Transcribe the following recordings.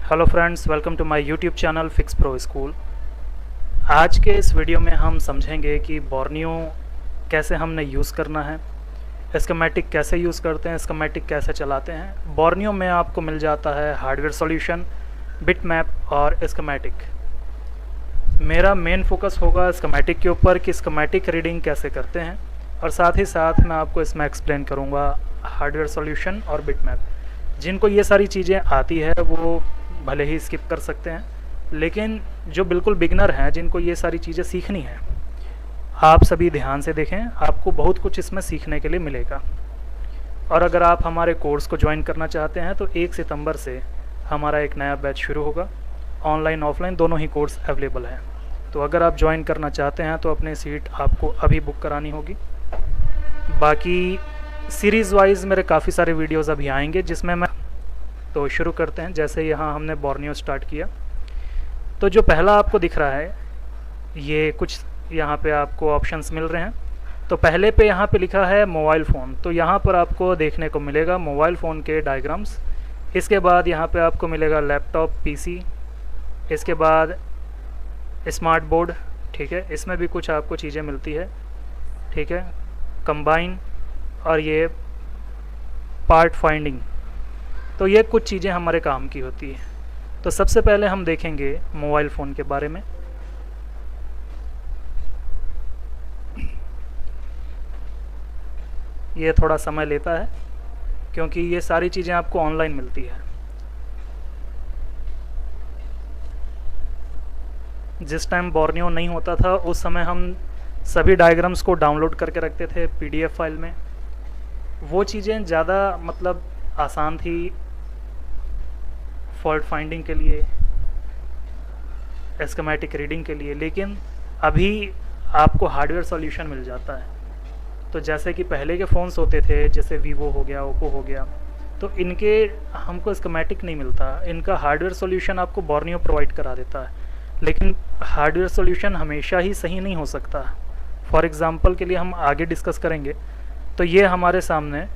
Hello friends, welcome to my YouTube channel fix pro school. आज के इस video में हम समझेंगे कि बोर्नियो कैसे हमने यूज़ करना है, स्कीमेटिक कैसे यूज़ करते हैं, स्कीमेटिक कैसे चलाते हैं। बोर्नियो में आपको मिल जाता है हार्डवेयर सॉल्यूशन, बिटमैप और स्कीमेटिक। मेरा मेन फोकस होगा स्कीमेटिक के ऊपर कि स्कीमेटिक रीडिंग कैसे करते हैं, और साथ ही साथ मैं आपको इसमें एक्सप्लेन करूँगा हार्डवेयर सॉल्यूशन और बिटमैप। जिनको ये सारी चीज़ें आती है वो भले ही स्किप कर सकते हैं, लेकिन जो बिल्कुल बिगनर हैं, जिनको ये सारी चीज़ें सीखनी है, आप सभी ध्यान से देखें, आपको बहुत कुछ इसमें सीखने के लिए मिलेगा। और अगर आप हमारे कोर्स को ज्वाइन करना चाहते हैं तो 1 सितंबर से हमारा एक नया बैच शुरू होगा। ऑनलाइन ऑफलाइन दोनों ही कोर्स अवेलेबल हैं। तो अगर आप ज्वाइन करना चाहते हैं तो अपनी सीट आपको अभी बुक करानी होगी। बाकी सीरीज़ वाइज मेरे काफ़ी सारे वीडियोज़ अभी आएंगे जिसमें मैं तो शुरू करते हैं। जैसे यहाँ हमने बोर्नियो स्टार्ट किया, तो जो पहला आपको दिख रहा है, ये कुछ यहाँ पे आपको ऑप्शंस मिल रहे हैं। तो पहले पे यहाँ पे लिखा है मोबाइल फ़ोन, तो यहाँ पर आपको देखने को मिलेगा मोबाइल फ़ोन के डायग्राम्स। इसके बाद यहाँ पे आपको मिलेगा लैपटॉप, पीसी, इसके बाद स्मार्ट बोर्ड, ठीक है, इसमें भी कुछ आपको चीज़ें मिलती है, ठीक है, कंबाइन और ये पार्ट फाइंडिंग। तो ये कुछ चीज़ें हमारे काम की होती है। तो सबसे पहले हम देखेंगे मोबाइल फ़ोन के बारे में। ये थोड़ा समय लेता है क्योंकि ये सारी चीज़ें आपको ऑनलाइन मिलती है। जिस टाइम बोर्नियो नहीं होता था उस समय हम सभी डायग्राम्स को डाउनलोड करके रखते थे पीडीएफ फाइल में। वो चीज़ें ज़्यादा मतलब आसान थी फॉल्ट फाइंडिंग के लिए, स्कीमेटिक रीडिंग के लिए, लेकिन अभी आपको हार्डवेयर सॉल्यूशन मिल जाता है। तो जैसे कि पहले के फ़ोन्स होते थे, जैसे वीवो हो गया, ओप्पो हो गया, तो इनके हमको स्कीमेटिक नहीं मिलता, इनका हार्डवेयर सॉल्यूशन आपको बोर्नियो प्रोवाइड करा देता है। लेकिन हार्डवेयर सॉल्यूशन हमेशा ही सही नहीं हो सकता। फॉर एग्ज़ाम्पल के लिए हम आगे डिस्कस करेंगे। तो ये हमारे सामने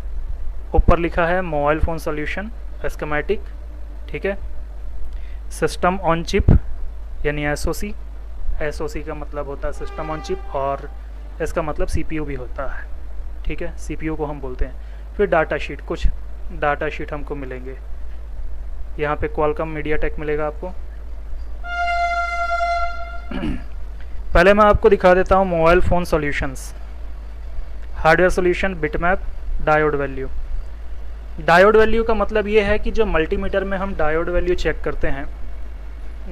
ऊपर लिखा है मोबाइल फ़ोन सॉल्यूशन स्कीमेटिक, ठीक है, सिस्टम ऑन चिप यानी एसओसी। एसओसी का मतलब होता है सिस्टम ऑन चिप, और इसका मतलब सीपीयू भी होता है, ठीक है, सीपीयू को हम बोलते हैं। फिर डाटा शीट, कुछ डाटा शीट हमको मिलेंगे। यहाँ पे क्वालकॉम मीडियाटेक मिलेगा आपको। पहले मैं आपको दिखा देता हूँ mobile phone solutions, hardware solution, bitmap, diode value. Diode value का मतलब ये है कि जो मल्टीमीटर में हम डायोड वैल्यू चेक करते हैं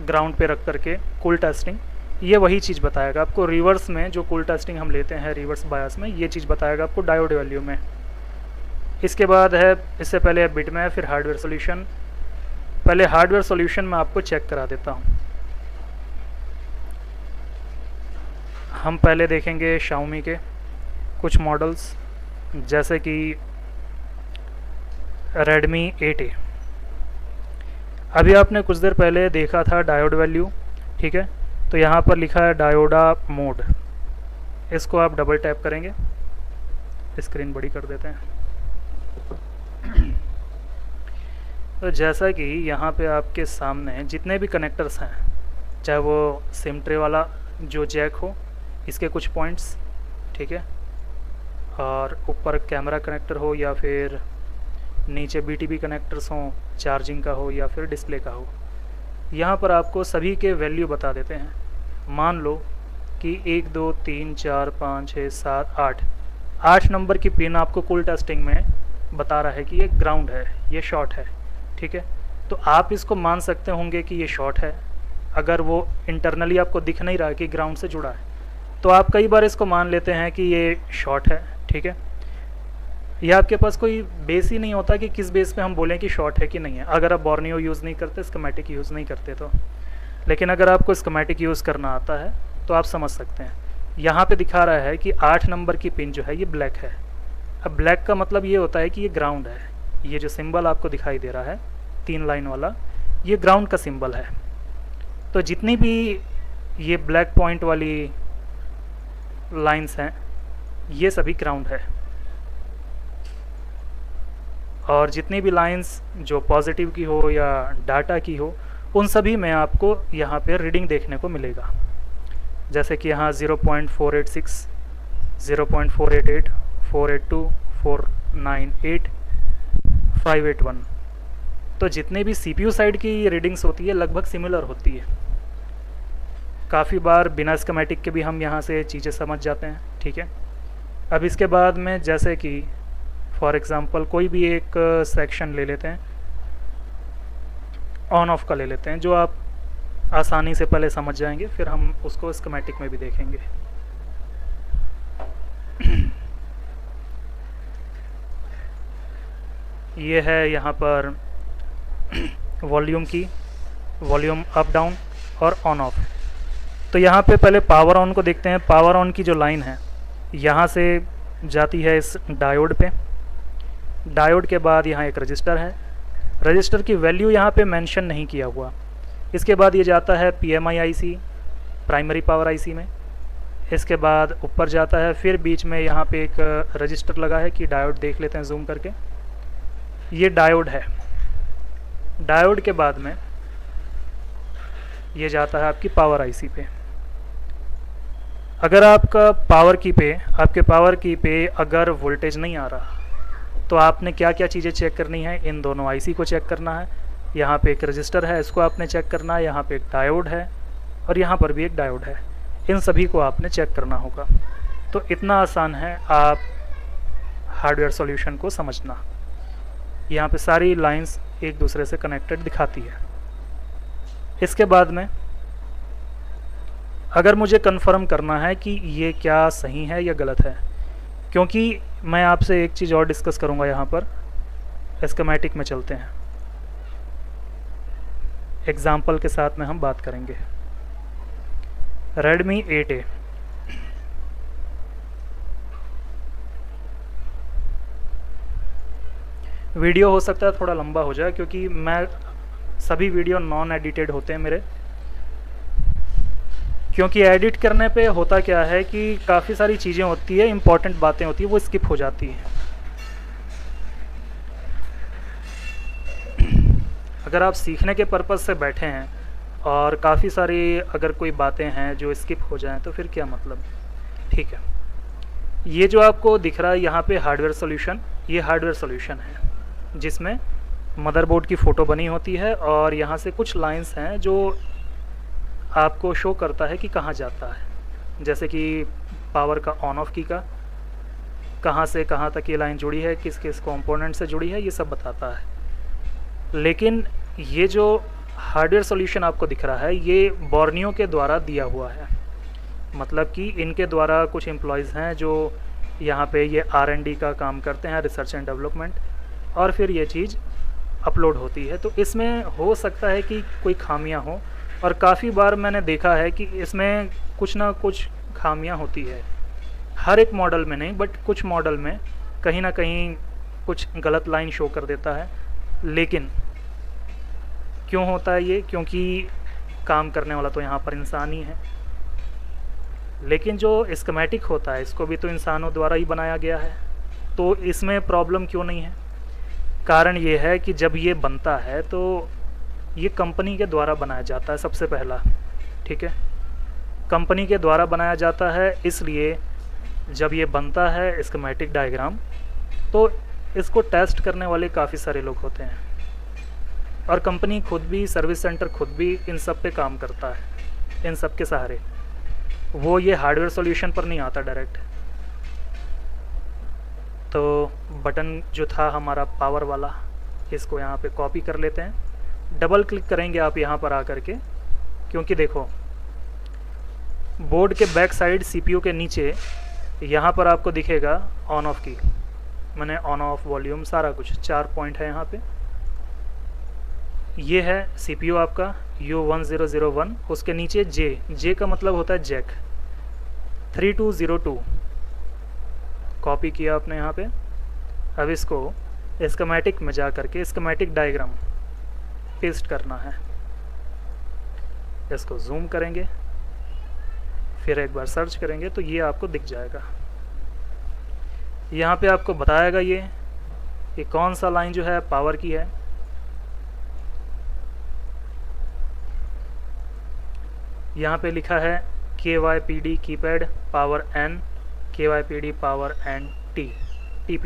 ग्राउंड पे रख करके, कूल टेस्टिंग, ये वही चीज़ बताएगा आपको। रिवर्स में जो कूल टेस्टिंग हम लेते हैं रिवर्स बायस में, ये चीज़ बताएगा आपको डायोड वैल्यू में। इसके बाद है, इससे पहले है बिटमैप, फिर हार्डवेयर सॉल्यूशन। पहले हार्डवेयर सॉल्यूशन में आपको चेक करा देता हूँ। हम पहले देखेंगे शाओमी के कुछ मॉडल्स, जैसे कि रेडमी 8A। अभी आपने कुछ देर पहले देखा था डायोड वैल्यू, ठीक है। तो यहाँ पर लिखा है डायोडा मोड, इसको आप डबल टैप करेंगे, स्क्रीन बड़ी कर देते हैं। तो जैसा कि यहाँ पे आपके सामने जितने भी कनेक्टर्स हैं, चाहे वो सिम ट्रे वाला जो जैक हो, इसके कुछ पॉइंट्स, ठीक है, और ऊपर कैमरा कनेक्टर हो, या फिर नीचे बीटीबी कनेक्टर्स हों, चार्जिंग का हो या फिर डिस्प्ले का हो, यहाँ पर आपको सभी के वैल्यू बता देते हैं। मान लो कि 1 2 3 4 5 6 7 8 नंबर की पिन आपको कूल टेस्टिंग में बता रहा है कि ये ग्राउंड है, ये शॉर्ट है, ठीक है। तो आप इसको मान सकते होंगे कि ये शॉर्ट है, अगर वो इंटरनली आपको दिख नहीं रहा कि ग्राउंड से जुड़ा है, तो आप कई बार इसको मान लेते हैं कि ये शॉर्ट है, ठीक है। यह आपके पास कोई बेस ही नहीं होता कि किस बेस पे हम बोलें कि शॉर्ट है कि नहीं है, अगर आप बोर्नियो यूज़ नहीं करते, स्कीमेटिक यूज़ नहीं करते तो। लेकिन अगर आपको स्कीमेटिक यूज़ करना आता है तो आप समझ सकते हैं। यहाँ पे दिखा रहा है कि 8 नंबर की पिन जो है ये ब्लैक है। अब ब्लैक का मतलब ये होता है कि ये ग्राउंड है। ये जो सिंबल आपको दिखाई दे रहा है 3 लाइन वाला, ये ग्राउंड का सिंबल है। तो जितनी भी ये ब्लैक पॉइंट वाली लाइंस हैं, ये सभी ग्राउंड है। और जितनी भी लाइंस जो पॉजिटिव की हो या डाटा की हो, उन सभी में आपको यहाँ पे रीडिंग देखने को मिलेगा। जैसे कि यहाँ 0.486, 0.488, 482, 498, 581। तो जितने भी CPU साइड की रीडिंग्स होती है लगभग सिमिलर होती है। काफ़ी बार बिना स्कीमेटिक के भी हम यहाँ से चीज़ें समझ जाते हैं, ठीक है। अब इसके बाद में जैसे कि फॉर एग्ज़ाम्पल कोई भी एक सेक्शन ले लेते हैं, ऑन ऑफ का ले लेते हैं, जो आप आसानी से पहले समझ जाएंगे, फिर हम उसको स्कीमेटिक में भी देखेंगे। ये है यहाँ पर वॉल्यूम की, वॉल्यूम अप डाउन और ऑन ऑफ। तो यहाँ पे पहले पावर ऑन को देखते हैं। पावर ऑन की जो लाइन है यहाँ से जाती है इस डायोड पे। डायोड के बाद यहाँ एक रजिस्टर है, रजिस्टर की वैल्यू यहाँ पे मेंशन नहीं किया हुआ। इसके बाद ये जाता है PMI IC, primary power IC में। इसके बाद ऊपर जाता है, फिर बीच में यहाँ पे एक रजिस्टर लगा है कि डायोड देख लेते हैं जूम करके। ये डायोड है। डायोड के बाद में ये जाता है आपकी पावर IC पे। अगर आपका पावर की पे अगर वोल्टेज नहीं आ रहा तो आपने क्या क्या चीज़ें चेक करनी है, इन दोनों IC को चेक करना है। यहाँ पे एक रजिस्टर है, इसको आपने चेक करना है। यहाँ पे एक डायोड है और यहाँ पर भी एक डायोड है। इन सभी को आपने चेक करना होगा। तो इतना आसान है आप हार्डवेयर सॉल्यूशन को समझना। यहाँ पे सारी लाइंस एक दूसरे से कनेक्टेड दिखाती है। इसके बाद में अगर मुझे कंफर्म करना है कि ये क्या सही है या गलत है, क्योंकि मैं आपसे एक चीज़ और डिस्कस करूँगा। यहाँ पर स्कीमेटिक में चलते हैं, एग्जाम्पल के साथ में हम बात करेंगे। Redmi 8A, वीडियो हो सकता है थोड़ा लंबा हो जाए क्योंकि मैं सभी वीडियो नॉन एडिटेड होते हैं मेरे। क्योंकि एडिट करने पे होता क्या है कि काफ़ी सारी चीज़ें होती है, इम्पॉर्टेंट बातें होती है, वो स्किप हो जाती हैं। अगर आप सीखने के पर्पज़ से बैठे हैं और काफ़ी सारी अगर कोई बातें हैं जो स्किप हो जाएं तो फिर क्या मतलब, ठीक है। ये जो आपको दिख रहा है यहाँ पे हार्डवेयर सॉल्यूशन, ये हार्डवेयर सॉल्यूशन है जिसमें मदरबोर्ड की फ़ोटो बनी होती है और यहाँ से कुछ लाइंस हैं जो आपको शो करता है कि कहाँ जाता है। जैसे कि पावर का ऑन ऑफ की का कहाँ से कहाँ तक ये लाइन जुड़ी है, किस किस कंपोनेंट से जुड़ी है, ये सब बताता है। लेकिन ये जो हार्डवेयर सॉल्यूशन आपको दिख रहा है ये बोर्नियो के द्वारा दिया हुआ है। मतलब कि इनके द्वारा कुछ एम्प्लॉयज़ हैं जो यहाँ पे ये R&D का काम करते हैं, रिसर्च एंड डेवलपमेंट, और फिर ये चीज़ अपलोड होती है। तो इसमें हो सकता है कि कोई खामियां हो, और काफ़ी बार मैंने देखा है कि इसमें कुछ ना कुछ खामियां होती है। हर एक मॉडल में नहीं, बट कुछ मॉडल में कहीं ना कहीं कुछ गलत लाइन शो कर देता है। लेकिन क्यों होता है ये? क्योंकि काम करने वाला तो यहाँ पर इंसान ही है। लेकिन जो स्कीमेटिक होता है इसको भी तो इंसानों द्वारा ही बनाया गया है, तो इसमें प्रॉब्लम क्यों नहीं है? कारण ये है कि जब ये बनता है तो ये कंपनी के द्वारा बनाया जाता है सबसे पहला, ठीक है। कंपनी के द्वारा बनाया जाता है, इसलिए जब ये बनता है स्कीमेटिक डायग्राम तो इसको टेस्ट करने वाले काफ़ी सारे लोग होते हैं, और कंपनी खुद भी, सर्विस सेंटर खुद भी इन सब पे काम करता है, इन सब के सहारे। वो ये हार्डवेयर सॉल्यूशन पर नहीं आता डायरेक्ट। तो बटन जो था हमारा पावर वाला, इसको यहाँ पे कॉपी कर लेते हैं। डबल क्लिक करेंगे आप यहाँ पर आकर के, क्योंकि देखो बोर्ड के बैक साइड CPU के नीचे यहाँ पर आपको दिखेगा ऑन ऑफ की, मैंने ऑन ऑफ, वॉल्यूम, सारा कुछ 4 पॉइंट है यहाँ पे। ये है CPU आपका U1001, उसके नीचे J का मतलब होता है जैक, 3202 कॉपी किया आपने यहाँ पे। अब इसको स्कीमेटिक में जा करके स्कीमेटिक डायग्राम पेस्ट करना है। इसको जूम करेंगे, फिर एक बार सर्च करेंगे तो ये आपको दिख जाएगा। यहाँ पे आपको बताएगा ये कौन सा लाइन जो है पावर की है। यहाँ पे लिखा है KYPD keypad power N, KYPD power N TP।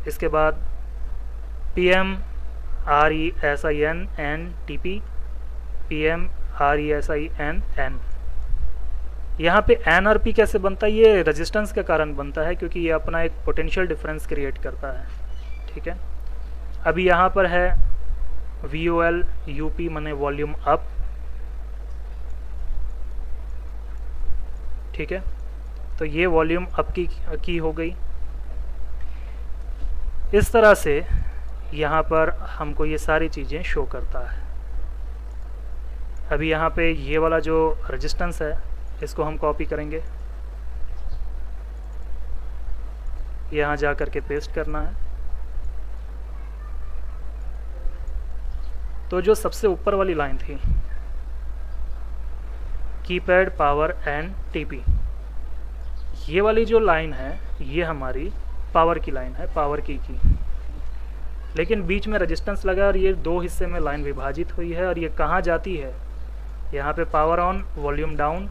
इसके बाद PMRESIN N TP, PMRESIN N। यहाँ पे N और P कैसे बनता है? ये रेजिस्टेंस के कारण बनता है, क्योंकि ये अपना एक पोटेंशियल डिफरेंस क्रिएट करता है। ठीक है, अभी यहाँ पर है VOL UP माने वॉल्यूम अप। ठीक है, तो ये वॉल्यूम अप की हो गई। इस तरह से यहाँ पर हमको ये सारी चीज़ें शो करता है। अभी यहाँ पे ये वाला जो रेजिस्टेंस है इसको हम कॉपी करेंगे, यहाँ जा कर के पेस्ट करना है। तो जो सबसे ऊपर वाली लाइन थी कीपैड पावर N TP, ये वाली जो लाइन है ये हमारी पावर की लाइन है, पावर की। लेकिन बीच में रेजिस्टेंस लगा और ये दो हिस्से में लाइन विभाजित हुई है। और ये कहाँ जाती है? यहाँ पे पावर ऑन, वॉल्यूम डाउन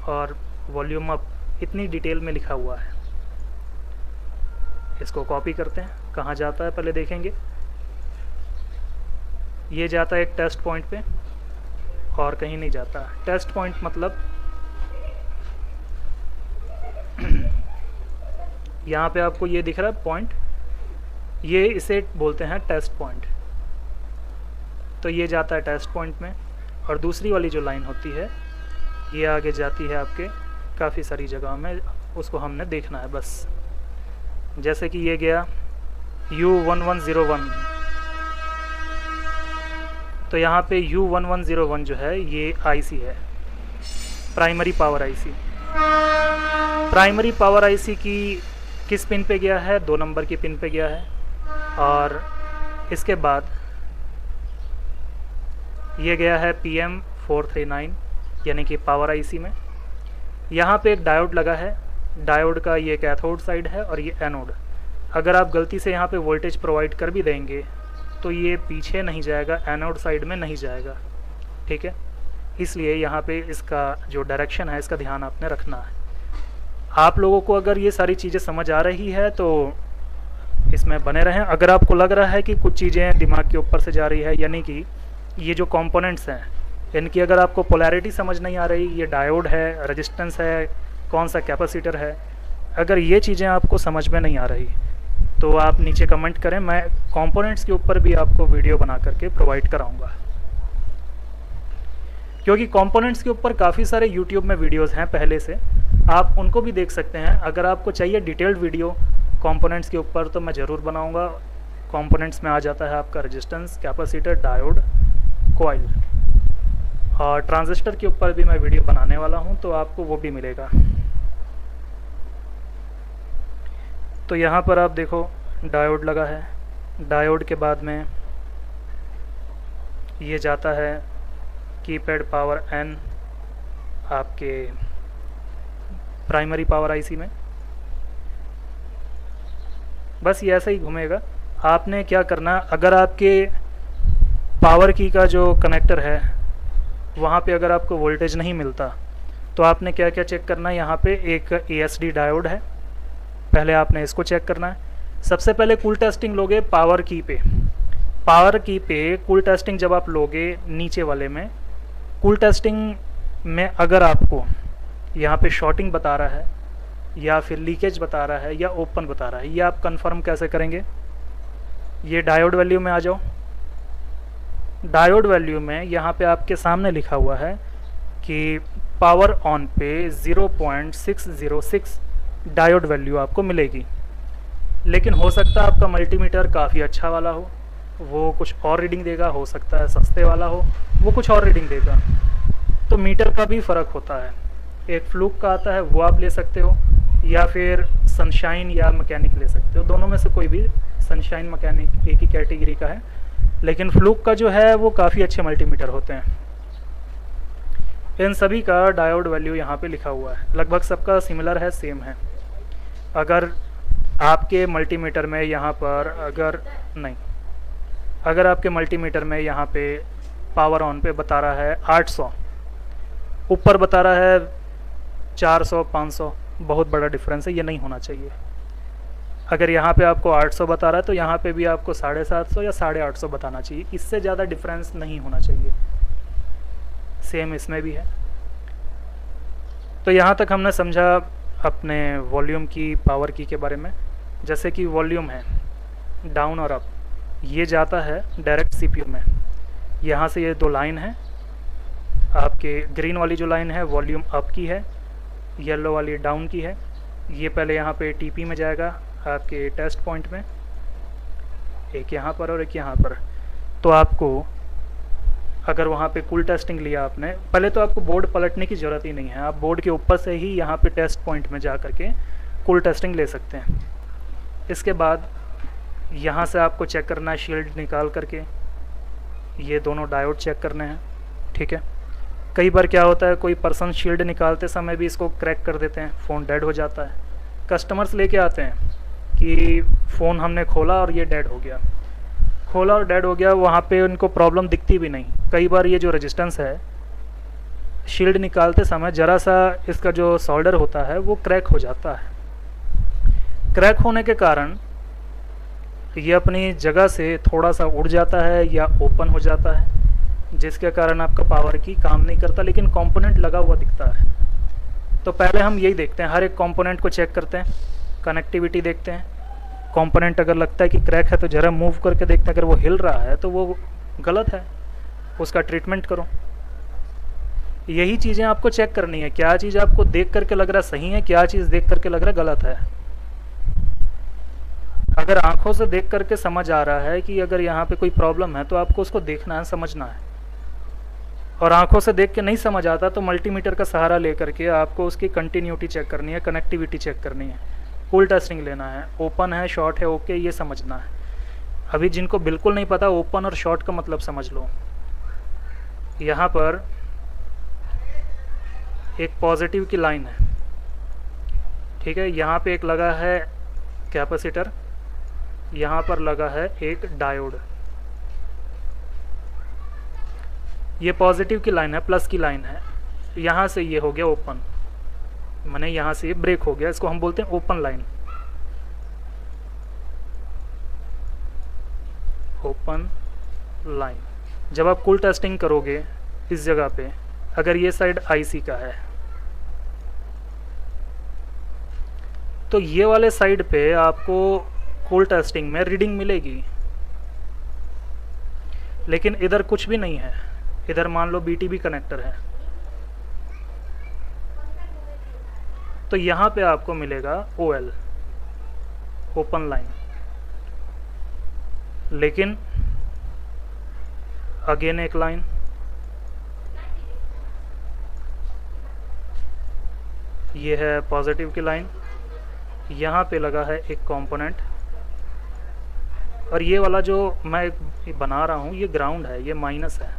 और वॉल्यूम अप, इतनी डिटेल में लिखा हुआ है। इसको कॉपी करते हैं, कहाँ जाता है पहले देखेंगे। ये जाता है एक टेस्ट पॉइंट पे और कहीं नहीं जाता। टेस्ट पॉइंट मतलब यहाँ पे आपको ये दिख रहा है पॉइंट, ये इसे बोलते हैं टेस्ट पॉइंट। तो ये जाता है टेस्ट पॉइंट में। और दूसरी वाली जो लाइन होती है ये आगे जाती है आपके काफ़ी सारी जगह में, उसको हमने देखना है बस। जैसे कि ये गया U1101, तो यहाँ पे U1101 जो है ये IC है, primary power IC। Primary power IC की किस पिन पे गया है? 2 नंबर की पिन पे गया है। और इसके बाद ये गया है PM439 यानी कि पावर IC में। यहाँ पे एक डायोड लगा है, डायोड का ये कैथोड साइड है और ये एनोड। अगर आप गलती से यहाँ पे वोल्टेज प्रोवाइड कर भी देंगे तो ये पीछे नहीं जाएगा, एनोड साइड में नहीं जाएगा। ठीक है, इसलिए यहाँ पे इसका जो डायरेक्शन है इसका ध्यान आपने रखना है। आप लोगों को अगर ये सारी चीज़ें समझ आ रही है तो इसमें बने रहें। अगर आपको लग रहा है कि कुछ चीज़ें दिमाग के ऊपर से जा रही है, यानी कि ये जो कंपोनेंट्स हैं इनकी अगर आपको पोलैरिटी समझ नहीं आ रही, ये डायोड है, रेजिस्टेंस है, कौन सा कैपेसिटर है, अगर ये चीज़ें आपको समझ में नहीं आ रही तो आप नीचे कमेंट करें, मैं कंपोनेंट्स के ऊपर भी आपको वीडियो बना करके प्रोवाइड कराऊंगा। क्योंकि कंपोनेंट्स के ऊपर काफ़ी सारे यूट्यूब में वीडियोस हैं पहले से, आप उनको भी देख सकते हैं। अगर आपको चाहिए डिटेल्ड वीडियो कंपोनेंट्स के ऊपर तो मैं ज़रूर बनाऊंगा। कंपोनेंट्स में आ जाता है आपका रेजिस्टेंस, कैपेसिटर, डायोड, कॉइल, और ट्रांजिस्टर के ऊपर भी मैं वीडियो बनाने वाला हूं, तो आपको वो भी मिलेगा। तो यहाँ पर आप देखो डायोड लगा है, डायोड के बाद में ये जाता है कीपैड पावर N आपके प्राइमरी पावर IC में। बस ये ऐसा ही घूमेगा। आपने क्या करना, अगर आपके पावर की का जो कनेक्टर है वहाँ पे अगर आपको वोल्टेज नहीं मिलता तो आपने क्या क्या चेक करना है। यहाँ पे एक ASD डायोड है, पहले आपने इसको चेक करना है। सबसे पहले कूल टेस्टिंग लोगे पावर की पे। पावर की पे कूल टेस्टिंग जब आप लोगे नीचे वाले में, कूल टेस्टिंग में अगर आपको यहाँ पे शॉर्टिंग बता रहा है या फिर लीकेज बता रहा है या ओपन बता रहा है, ये आप कंफर्म कैसे करेंगे? ये डायोड वैल्यू में आ जाओ। डायोड वैल्यू में यहाँ पे आपके सामने लिखा हुआ है कि पावर ऑन पे 0.606 डायोड वैल्यू आपको मिलेगी। लेकिन हो सकता है आपका मल्टीमीटर काफ़ी अच्छा वाला हो, वो कुछ और रीडिंग देगा, हो सकता है सस्ते वाला हो वो कुछ और रीडिंग देगा। तो मीटर का भी फ़र्क होता है, एक फ्लूक का आता है वो आप ले सकते हो, या फिर सनशाइन या मैकेनिक ले सकते हो। दोनों में से कोई भी, सनशाइन मैकेनिक एक ही कैटेगरी का है, लेकिन फ्लूक का जो है वो काफ़ी अच्छे मल्टीमीटर होते हैं। इन सभी का डायोड वैल्यू यहाँ पे लिखा हुआ है, लगभग सबका सिमिलर है, सेम है। अगर आपके मल्टीमीटर में यहाँ पर अगर नहीं, अगर आपके मल्टीमीटर में यहाँ पे पावर ऑन पे बता रहा है 800, ऊपर बता रहा है 400 500, बहुत बड़ा डिफरेंस है, ये नहीं होना चाहिए। अगर यहाँ पे आपको 800 बता रहा है तो यहाँ पे भी आपको 750 या 850 बताना चाहिए, इससे ज़्यादा डिफरेंस नहीं होना चाहिए। सेम इसमें भी है। तो यहाँ तक हमने समझा अपने वॉल्यूम की, पावर की के बारे में। जैसे कि वॉल्यूम है डाउन और अप, ये जाता है डायरेक्ट सीपीयू में। यहाँ से ये दो लाइन है, आपके ग्रीन वाली जो लाइन है वॉल्यूम अप की है, येलो वाली डाउन की है। ये पहले यहाँ पे टीपी में जाएगा आपके टेस्ट पॉइंट में, एक यहाँ पर और एक यहाँ पर। तो आपको अगर वहाँ पे कूल टेस्टिंग लिया आपने, पहले तो आपको बोर्ड पलटने की ज़रूरत ही नहीं है, आप बोर्ड के ऊपर से ही यहाँ पे टेस्ट पॉइंट में जा करके कूल टेस्टिंग ले सकते हैं। इसके बाद यहाँ से आपको चेक करना है शील्ड निकाल करके, ये दोनों डायोड चेक करने हैं, ठीक है। कई बार क्या होता है, कोई पर्सन शील्ड निकालते समय भी इसको क्रैक कर देते हैं, फ़ोन डेड हो जाता है। कस्टमर्स लेके आते हैं कि फ़ोन हमने खोला और ये डेड हो गया, खोला और डेड हो गया, वहाँ पे उनको प्रॉब्लम दिखती भी नहीं। कई बार ये जो रेजिस्टेंस है, शील्ड निकालते समय ज़रा सा इसका जो सोल्डर होता है वो क्रैक हो जाता है। क्रैक होने के कारण ये अपनी जगह से थोड़ा सा उड़ जाता है या ओपन हो जाता है, जिसके कारण आपका पावर की काम नहीं करता, लेकिन कंपोनेंट लगा हुआ दिखता है। तो पहले हम यही देखते हैं, हर एक कंपोनेंट को चेक करते हैं, कनेक्टिविटी देखते हैं। कंपोनेंट अगर लगता है कि क्रैक है तो ज़रा मूव करके देखते हैं, अगर वो हिल रहा है तो वो गलत है, उसका ट्रीटमेंट करो। यही चीज़ें आपको चेक करनी है, क्या चीज़ आपको देख करके लग रहा सही है, क्या चीज़ देख करके लग रहा गलत है। अगर आंखों से देख करके समझ आ रहा है कि अगर यहाँ पे कोई प्रॉब्लम है तो आपको उसको देखना है, समझना है। और आंखों से देख के नहीं समझ आता तो मल्टीमीटर का सहारा लेकर के आपको उसकी कंटिन्यूटी चेक करनी है, कनेक्टिविटी चेक करनी है, कूल टेस्टिंग लेना है, ओपन है, शॉर्ट है, ओके, ये समझना है। अभी जिनको बिल्कुल नहीं पता, ओपन और शॉर्ट का मतलब समझ लो। यहाँ पर एक पॉजिटिव की लाइन है, ठीक है, यहाँ पे एक लगा है कैपेसिटर, यहाँ पर लगा है एक डायोड। ये पॉजिटिव की लाइन है, प्लस की लाइन है। यहाँ से ये हो गया ओपन, माने यहाँ से ये ब्रेक हो गया, इसको हम बोलते हैं ओपन लाइन। Open line. जब आप कूल टेस्टिंग करोगे इस जगह पे, अगर ये साइड आईसी का है तो ये वाले साइड पे आपको कूल टेस्टिंग में रीडिंग मिलेगी, लेकिन इधर कुछ भी नहीं है। इधर मान लो बीटीबी कनेक्टर है, तो यहाँ पे आपको मिलेगा ओएल, ओपन लाइन। लेकिन अगेन एक लाइन, ये है पॉजिटिव की लाइन, यहाँ पे लगा है एक कंपोनेंट, और ये वाला जो मैं बना रहा हूँ ये ग्राउंड है, ये माइनस है।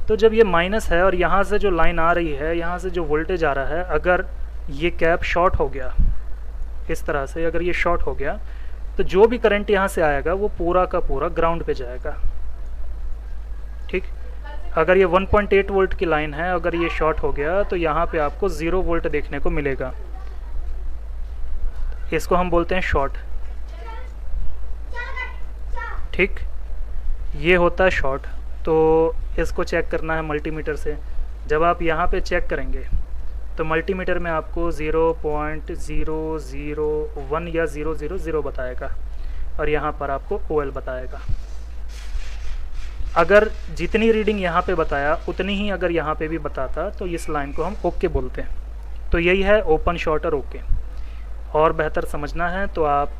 तो जब ये माइनस है और यहाँ से जो लाइन आ रही है, यहाँ से जो वोल्टेज आ रहा है, अगर ये कैप शॉर्ट हो गया इस तरह से, अगर ये शॉर्ट हो गया तो जो भी करंट यहाँ से आएगा वो पूरा का पूरा ग्राउंड पे जाएगा, ठीक। अगर ये 1.8 वोल्ट की लाइन है, अगर ये शॉर्ट हो गया तो यहाँ पे आपको 0 वोल्ट देखने को मिलेगा, इसको हम बोलते हैं शॉर्ट, ठीक। ये होता है शॉर्ट। तो इसको चेक करना है मल्टीमीटर से। जब आप यहाँ पे चेक करेंगे तो मल्टीमीटर में आपको 0.001 या 000 बताएगा, और यहाँ पर आपको ओएल बताएगा। अगर जितनी रीडिंग यहाँ पे बताया उतनी ही अगर यहाँ पे भी बताता तो इस लाइन को हम ओके बोलते हैं। तो यही है ओपन, शॉर्ट और ओके। और बेहतर समझना है तो आप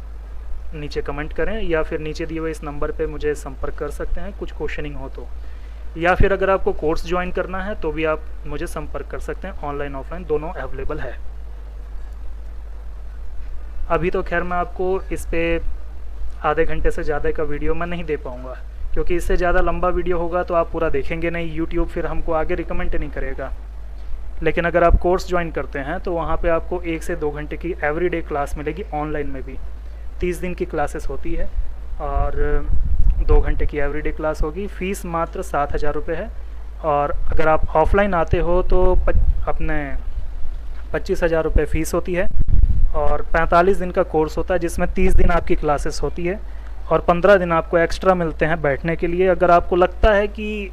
नीचे कमेंट करें, या फिर नीचे दिए हुए इस नंबर पे मुझे संपर्क कर सकते हैं कुछ क्वेश्चनिंग हो तो, या फिर अगर आपको कोर्स ज्वाइन करना है तो भी आप मुझे संपर्क कर सकते हैं। ऑनलाइन ऑफलाइन दोनों अवेलेबल है। अभी तो खैर मैं आपको इस पे आधे घंटे से ज़्यादा का वीडियो मैं नहीं दे पाऊँगा, क्योंकि इससे ज़्यादा लंबा वीडियो होगा तो आप पूरा देखेंगे नहीं, यूट्यूब फिर हमको आगे रिकमेंड नहीं करेगा। लेकिन अगर आप कोर्स ज्वाइन करते हैं तो वहाँ पे आपको 1 से 2 घंटे की एवरीडे क्लास मिलेगी, ऑनलाइन में भी 30 दिन की क्लासेस होती है। और 2 घंटे की एवरीडे क्लास होगी। फ़ीस मात्र 7,000 रुपये है। और अगर आप ऑफलाइन आते हो तो अपने 25,000 रुपये फ़ीस होती है और 45 दिन का कोर्स होता है, जिसमें 30 दिन आपकी क्लासेस होती है और 15 दिन आपको एक्स्ट्रा मिलते हैं बैठने के लिए। अगर आपको लगता है कि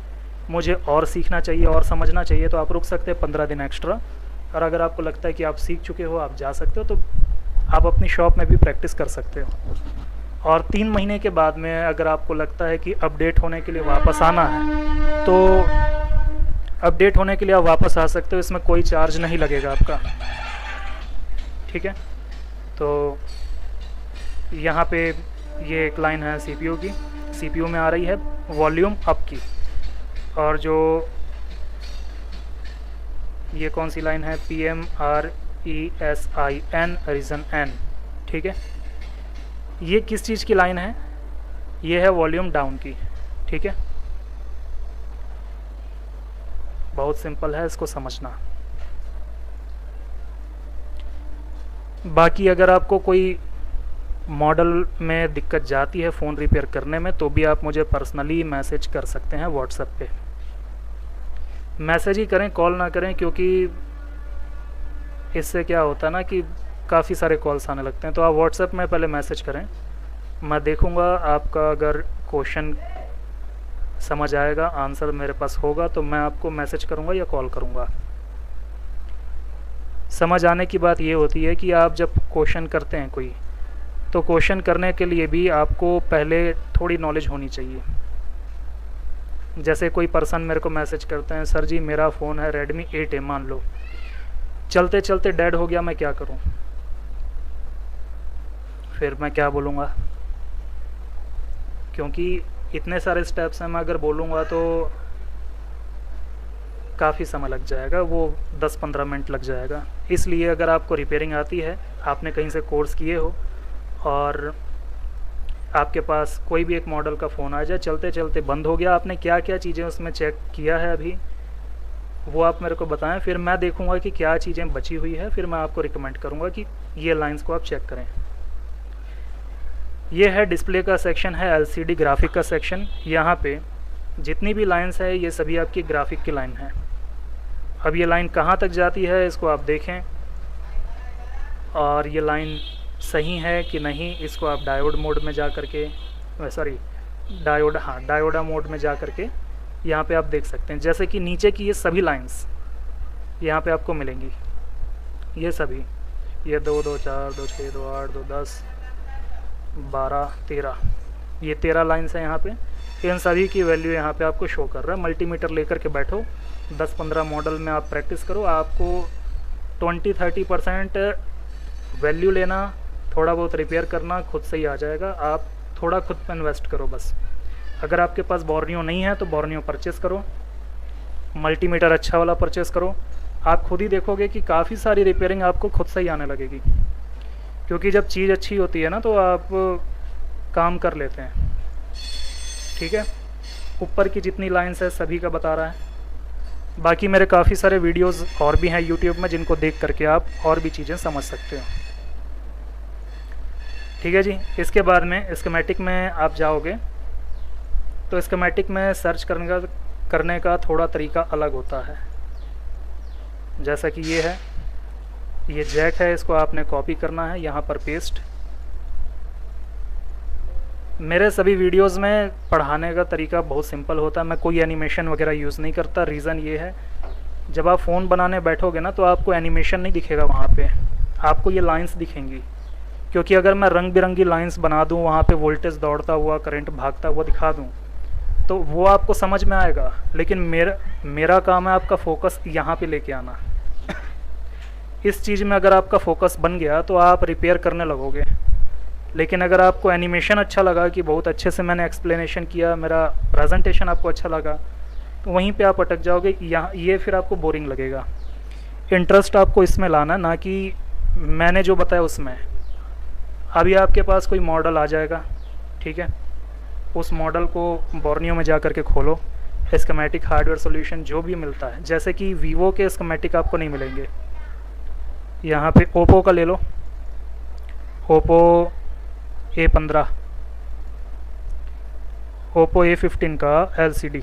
मुझे और सीखना चाहिए और समझना चाहिए तो आप रुक सकते हैं 15 दिन एक्स्ट्रा। और अगर आपको लगता है कि आप सीख चुके हो, आप जा सकते हो, तो आप अपनी शॉप में भी प्रैक्टिस कर सकते हो। और 3 महीने के बाद में अगर आपको लगता है कि अपडेट होने के लिए वापस आना है तो अपडेट होने के लिए आप वापस आ सकते हो, इसमें कोई चार्ज नहीं लगेगा आपका। ठीक है, तो यहाँ पे ये एक लाइन है सीपीयू की, सीपीयू में आ रही है वॉल्यूम अप की। और जो ये कौन सी लाइन है, PMRESIN रीज़न N। ठीक है, ये किस चीज़ की लाइन है, ये है वॉल्यूम डाउन की। ठीक है, बहुत सिंपल है, इसको समझना। बाकी अगर आपको कोई मॉडल में दिक्कत जाती है फ़ोन रिपेयर करने में तो भी आप मुझे पर्सनली मैसेज कर सकते हैं व्हाट्सएप पे। मैसेज ही करें, कॉल ना करें, क्योंकि इससे क्या होता है ना कि काफ़ी सारे कॉल्स आने लगते हैं। तो आप व्हाट्सएप में पहले मैसेज करें, मैं देखूंगा आपका अगर क्वेश्चन समझ आएगा, आंसर मेरे पास होगा तो मैं आपको मैसेज करूंगा या कॉल करूंगा। समझ आने की बात ये होती है कि आप जब क्वेश्चन करते हैं कोई, तो क्वेश्चन करने के लिए भी आपको पहले थोड़ी नॉलेज होनी चाहिए। जैसे कोई पर्सन मेरे को मैसेज करते हैं, सर जी मेरा फ़ोन है Redmi 8A, मान लो चलते चलते डेड हो गया, मैं क्या करूं? फिर मैं क्या बोलूँगा, क्योंकि इतने सारे स्टेप्स हैं, मैं अगर बोलूँगा तो काफ़ी समय लग जाएगा, वो 10-15 मिनट लग जाएगा। इसलिए अगर आपको रिपेयरिंग आती है, आपने कहीं से कोर्स किए हो और आपके पास कोई भी एक मॉडल का फ़ोन आ जाए, चलते चलते बंद हो गया, आपने क्या क्या चीज़ें उसमें चेक किया है अभी, वो आप मेरे को बताएं। फिर मैं देखूंगा कि क्या चीज़ें बची हुई है, फिर मैं आपको रिकमेंड करूंगा कि ये लाइंस को आप चेक करें। ये है डिस्प्ले का सेक्शन, है LCD ग्राफिक का सेक्शन। यहाँ पे जितनी भी लाइंस है ये सभी आपकी ग्राफिक की लाइन है। अब ये लाइन कहाँ तक जाती है इसको आप देखें, और ये लाइन सही है कि नहीं, इसको आप डायोड मोड में जा करके, सॉरी डायोडा मोड में जा करके यहाँ पे आप देख सकते हैं। जैसे कि नीचे की ये सभी लाइंस यहाँ पे आपको मिलेंगी, ये सभी, ये 2, 2, 4, 2, 6, 2, 8, 2, 10, 12, 13, ये 13 लाइंस हैं यहाँ पे। इन सभी की वैल्यू यहाँ पे आपको शो कर रहा है। मल्टीमीटर लेकर के बैठो, 10-15 मॉडल में आप प्रैक्टिस करो, आपको 20-30% वैल्यू लेना, थोड़ा बहुत रिपेयर करना खुद से ही आ जाएगा। आप थोड़ा खुद पे इन्वेस्ट करो बस। अगर आपके पास बोर्नियो नहीं है तो बोर्नियो परचेस करो, मल्टीमीटर अच्छा वाला परचेस करो। आप खुद ही देखोगे कि काफ़ी सारी रिपेयरिंग आपको खुद से ही आने लगेगी, क्योंकि जब चीज़ अच्छी होती है ना तो आप काम कर लेते हैं। ठीक है, ऊपर की जितनी लाइंस है सभी का बता रहा है। बाकी मेरे काफ़ी सारे वीडियोस और भी हैं यूट्यूब में, जिनको देख करके आप और भी चीज़ें समझ सकते हो। ठीक है जी। इसके बाद में स्कीमेटिक में आप जाओगे तो स्कीमेटिक में सर्च करने का थोड़ा तरीका अलग होता है। जैसा कि ये है, ये जैक है, इसको आपने कॉपी करना है यहाँ पर पेस्ट। मेरे सभी वीडियोस में पढ़ाने का तरीका बहुत सिंपल होता है, मैं कोई एनिमेशन वगैरह यूज़ नहीं करता। रीज़न ये है, जब आप फ़ोन बनाने बैठोगे ना तो आपको एनिमेशन नहीं दिखेगा वहाँ पे, आपको ये लाइंस दिखेंगी। क्योंकि अगर मैं रंग बिरंगी लाइंस बना दूँ, वहाँ पे वोल्टेज दौड़ता हुआ, करंट भागता हुआ दिखा दूँ, तो वो आपको समझ में आएगा। लेकिन मेरा काम है आपका फोकस यहाँ पे लेके आना। इस चीज़ में अगर आपका फोकस बन गया तो आप रिपेयर करने लगोगे। लेकिन अगर आपको एनिमेशन अच्छा लगा कि बहुत अच्छे से मैंने एक्सप्लेनेशन किया, मेरा प्रेजेंटेशन आपको अच्छा लगा, तो वहीं पे आप अटक जाओगे। यहाँ ये फिर आपको बोरिंग लगेगा। इंटरेस्ट आपको इसमें लाना, ना कि मैंने जो बताया उसमें। अभी आपके पास कोई मॉडल आ जाएगा, ठीक है, उस मॉडल को बोर्नियो में जा कर के खोलो, स्कीमेटिक हार्डवेयर सॉल्यूशन जो भी मिलता है, जैसे कि वीवो के स्कीमेटिक आपको नहीं मिलेंगे। यहाँ पे ओप्पो का ले लो, ओप्पो A15, ओप्पो A15 का LCD।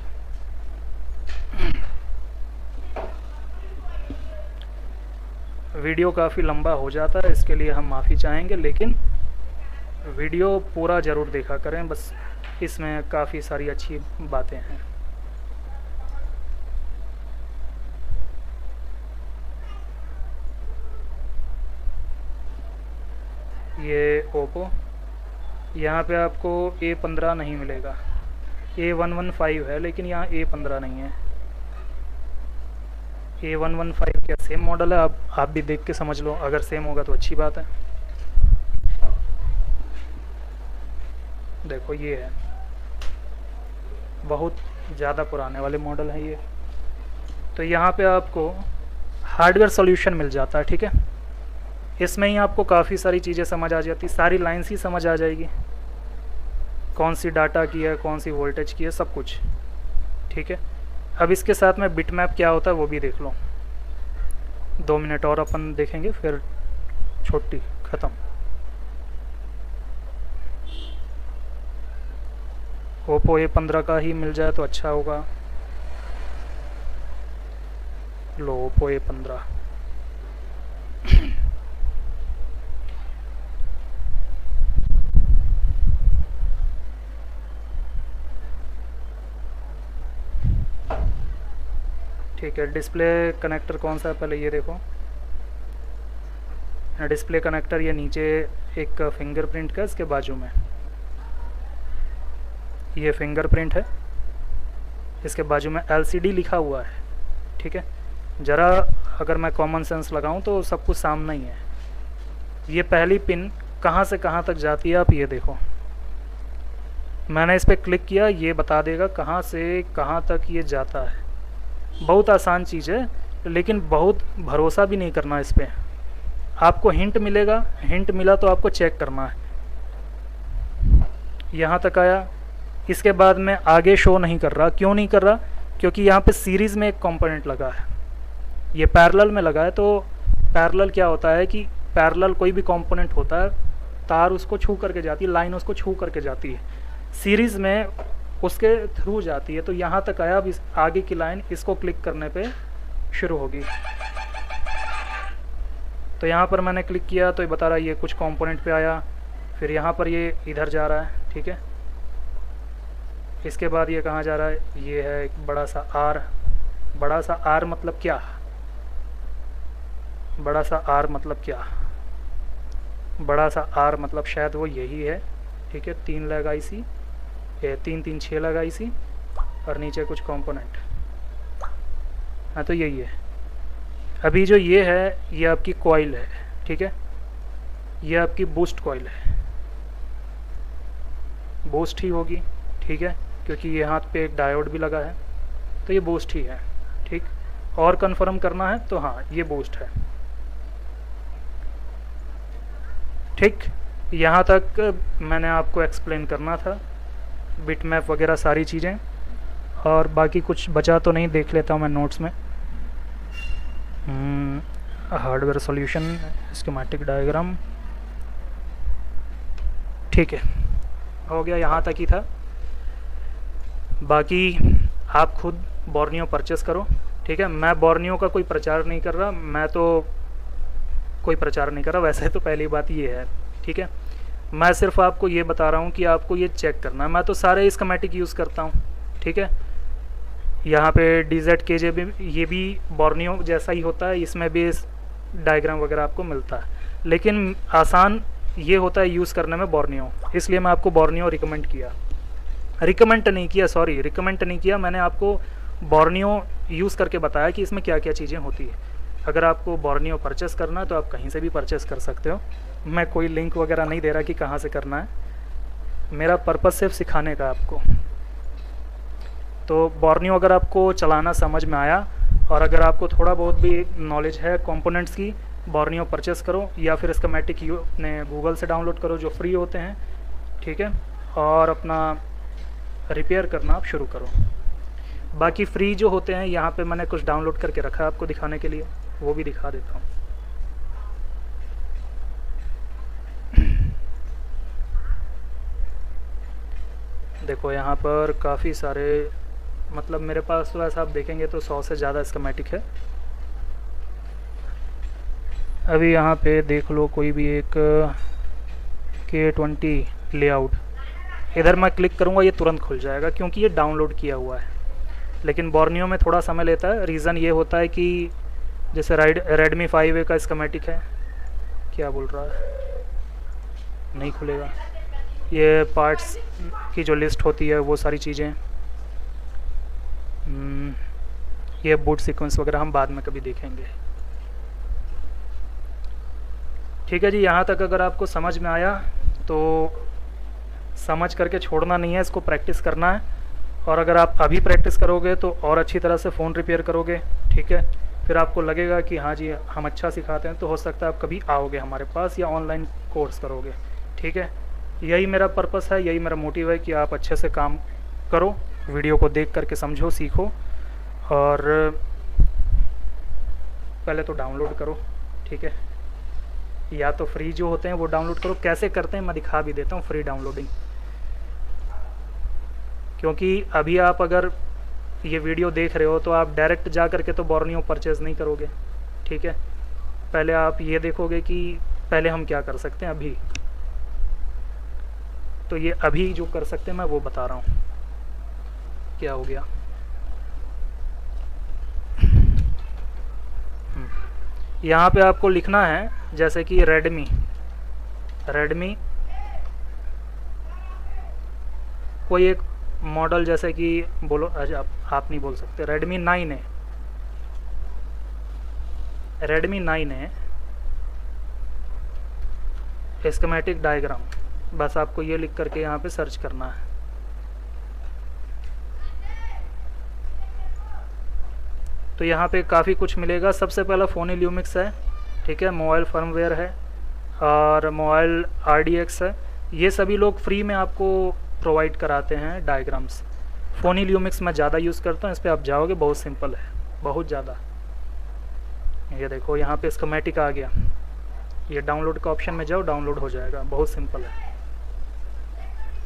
वीडियो काफ़ी लंबा हो जाता है, इसके लिए हम माफ़ी चाहेंगे, लेकिन वीडियो पूरा ज़रूर देखा करें, बस इसमें काफ़ी सारी अच्छी बातें हैं। ये ओप्पो, यहाँ पे आपको A15 नहीं मिलेगा, A115 है, लेकिन यहाँ A15 नहीं है। A115 क्या सेम मॉडल है, आप भी देख के समझ लो, अगर सेम होगा तो अच्छी बात है। देखो ये है, बहुत ज़्यादा पुराने वाले मॉडल हैं ये। तो यहाँ पे आपको हार्डवेयर सॉल्यूशन मिल जाता है, ठीक है। इसमें ही आपको काफ़ी सारी चीज़ें समझ आ जाती, सारी लाइन्स ही समझ आ जाएगी, कौन सी डाटा की है, कौन सी वोल्टेज की है, सब कुछ, ठीक है। अब इसके साथ में बिटमैप क्या होता है वो भी देख लो। 2 मिनट और अपन देखेंगे, फिर छुट्टी ख़त्म। ओप्पो A15 का ही मिल जाए तो अच्छा होगा। लो ओप्पो A15, ठीक है। डिस्प्ले कनेक्टर कौन सा है पहले ये देखो। डिस्प्ले कनेक्टर ये नीचे एक फिंगरप्रिंट का, इसके बाजू में ये फिंगरप्रिंट है, इसके बाजू में LCD लिखा हुआ है, ठीक है। ज़रा अगर मैं कॉमन सेंस लगाऊं तो सब कुछ सामने ही है। ये पहली पिन कहाँ से कहाँ तक जाती है, आप ये देखो। मैंने इस पर क्लिक किया, ये बता देगा कहाँ से कहाँ तक ये जाता है। बहुत आसान चीज़ है, लेकिन बहुत भरोसा भी नहीं करना इस पर। आपको हिंट मिलेगा, हिंट मिला तो आपको चेक करना है। यहाँ तक आया, इसके बाद में आगे शो नहीं कर रहा। क्यों नहीं कर रहा? क्योंकि यहाँ पे सीरीज़ में एक कंपोनेंट लगा है, ये पैरेलल में लगा है। तो पैरेलल क्या होता है कि पैरेलल कोई भी कंपोनेंट होता है, तार उसको छू करके जाती है, लाइन उसको छू करके जाती है, सीरीज़ में उसके थ्रू जाती है। तो यहाँ तक आया, अब इस आगे की लाइन इसको क्लिक करने पे शुरू होगी। तो यहाँ पर मैंने क्लिक किया तो ये बता रहा है ये कुछ कंपोनेंट पे आया, फिर यहाँ पर ये इधर जा रहा है, ठीक है। इसके बाद ये कहाँ जा रहा है, ये है एक बड़ा सा R। बड़ा सा R मतलब क्या? बड़ा सा R मतलब क्या? बड़ा सा R मतलब शायद वो यही है, ठीक है। 3 लैग IC, 3 6 लैग IC और नीचे कुछ कंपोनेंट। हाँ तो यही है। अभी जो ये है ये आपकी कॉइल है, ठीक है। ये आपकी बूस्ट कॉइल है, बूस्ट ही होगी, ठीक है, क्योंकि ये हाथ पे एक डायोड भी लगा है, तो ये बूस्ट ही है, ठीक। और कंफर्म करना है तो हाँ ये बूस्ट है, ठीक। यहाँ तक मैंने आपको एक्सप्लेन करना था, बिटमैप वगैरह सारी चीज़ें। और बाकी कुछ बचा तो नहीं, देख लेता हूँ मैं नोट्स में। हार्डवेयर सॉल्यूशन, स्कीमेटिक डायग्राम, ठीक है, हो गया, यहाँ तक ही था। बाकी आप खुद बोर्नियो परचेस करो, ठीक है। मैं बोर्नियो का कोई प्रचार नहीं कर रहा, मैं तो कोई प्रचार नहीं कर रहा, वैसे तो पहली बात ये है, ठीक है। मैं सिर्फ आपको ये बता रहा हूँ कि आपको ये चेक करना है। मैं तो सारे स्कीमेटिक यूज़ करता हूँ, ठीक है। यहाँ पे DZ KJ भी, ये भी बोर्नियो जैसा ही होता है, इसमें भी डायग्राम वगैरह आपको मिलता है, लेकिन आसान ये होता है यूज़ करने में बोर्नियो, इसलिए मैं आपको बोर्नियो रिकमेंड नहीं किया, मैंने आपको बोर्नियो यूज़ करके बताया कि इसमें क्या क्या चीज़ें होती है। अगर आपको बोर्नियो परचेस करना है तो आप कहीं से भी परचेस कर सकते हो, मैं कोई लिंक वगैरह नहीं दे रहा कि कहाँ से करना है, मेरा पर्पज़ सिर्फ सिखाने का आपको। तो बोर्नियो अगर आपको चलाना समझ में आया और अगर आपको थोड़ा बहुत भी नॉलेज है कंपोनेंट्स की, बोर्नियो परचेस करो, या फिर स्कीमेटिक ने गूगल से डाउनलोड करो जो फ्री होते हैं, ठीक है, और अपना रिपेयर करना आप शुरू करो। बाकी फ्री जो होते हैं यहाँ पे मैंने कुछ डाउनलोड करके रखा है आपको दिखाने के लिए, वो भी दिखा देता हूँ। देखो यहाँ पर काफ़ी सारे, मतलब मेरे पास तो ऐसा आप देखेंगे तो 100 से ज़्यादा स्कीमेटिक है। अभी यहाँ पे देख लो कोई भी एक K20 लेआउट, इधर मैं क्लिक करूँगा ये तुरंत खुल जाएगा क्योंकि ये डाउनलोड किया हुआ है। लेकिन बोर्नियो में थोड़ा समय लेता है। रीज़न ये होता है कि जैसे रेडमी 5A का स्कीमेटिक है, क्या बोल रहा है, नहीं खुलेगा। ये पार्ट्स की जो लिस्ट होती है वो सारी चीज़ें, ये बूट सीक्वेंस वगैरह हम बाद में कभी देखेंगे। ठीक है जी, यहाँ तक अगर आपको समझ में आया तो समझ करके छोड़ना नहीं है, इसको प्रैक्टिस करना है। और अगर आप अभी प्रैक्टिस करोगे तो और अच्छी तरह से फ़ोन रिपेयर करोगे। ठीक है, फिर आपको लगेगा कि हाँ जी हम अच्छा सिखाते हैं, तो हो सकता है आप कभी आओगे हमारे पास या ऑनलाइन कोर्स करोगे। ठीक है, यही मेरा पर्पस है, यही मेरा मोटिव है कि आप अच्छे से काम करो, वीडियो को देख करके समझो, सीखो, और पहले तो डाउनलोड करो। ठीक है, या तो फ्री जो होते हैं वो डाउनलोड करो। कैसे करते हैं मैं दिखा भी देता हूँ फ्री डाउनलोडिंग, क्योंकि अभी आप अगर ये वीडियो देख रहे हो तो आप डायरेक्ट जा करके तो बोर्नियो परचेज़ नहीं करोगे। ठीक है, पहले आप ये देखोगे कि पहले हम क्या कर सकते हैं अभी। तो ये अभी जो कर सकते हैं मैं वो बता रहा हूँ। क्या हो गया, यहाँ पे आपको लिखना है जैसे कि रेडमी कोई एक मॉडल, जैसे कि बोलो, अच्छा आप नहीं बोल सकते, रेडमी 9 है स्कीमेटिक डायग्राम। बस आपको ये लिख करके यहाँ पे सर्च करना है। तो यहाँ पे काफ़ी कुछ मिलेगा। सबसे पहला फोनी ल्यूमिक्स है, ठीक है, मोबाइल फर्मवेयर है और मोबाइल RDX है। ये सभी लोग फ्री में आपको प्रोवाइड कराते हैं डायग्राम्स। फोनी ल्यूमिक्स मैं ज़्यादा यूज़ करता हूँ, इस पर आप जाओगे, बहुत सिंपल है, बहुत ज़्यादा। ये देखो यहाँ पे स्कीमेटिक आ गया, ये डाउनलोड का ऑप्शन में जाओ, डाउनलोड हो जाएगा, बहुत सिंपल है।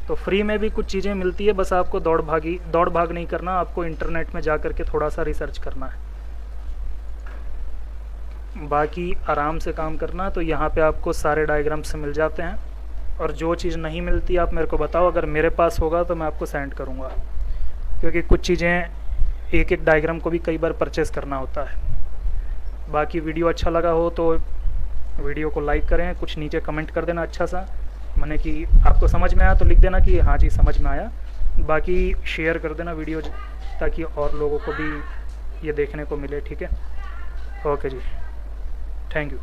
तो फ्री में भी कुछ चीज़ें मिलती है, बस आपको दौड़ भाग नहीं करना, आपको इंटरनेट में जा करके थोड़ा सा रिसर्च करना है, बाकी आराम से काम करना। तो यहाँ पे आपको सारे डायग्राम्स मिल जाते हैं, और जो चीज़ नहीं मिलती आप मेरे को बताओ, अगर मेरे पास होगा तो मैं आपको सेंड करूँगा, क्योंकि कुछ चीज़ें एक डायग्राम को भी कई बार परचेज़ करना होता है। बाकी वीडियो अच्छा लगा हो तो वीडियो को लाइक करें, कुछ नीचे कमेंट कर देना अच्छा सा, माने कि आपको समझ में आया तो लिख देना कि हाँ जी समझ में आया। बाकी शेयर कर देना वीडियो, ताकि और लोगों को भी ये देखने को मिले। ठीक है, ओके जी, थैंक यू।